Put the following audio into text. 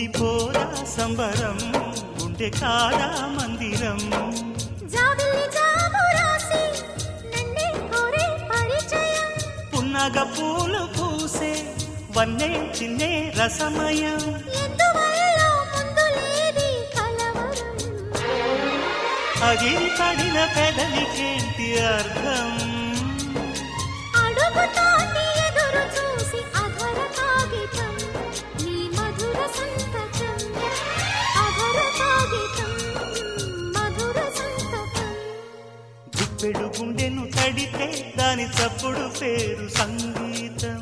పుట్టిపోరా సంబరం గుండె కాదా మందిరం పున్నగ పూలు పూసే వన్నే చిన్నే రసమయం అగిరి పడిన పెదవికేంటి అర్థం గుప్పెడు గుండెను తడితే దాని చప్పుడు పేరు సంగీతం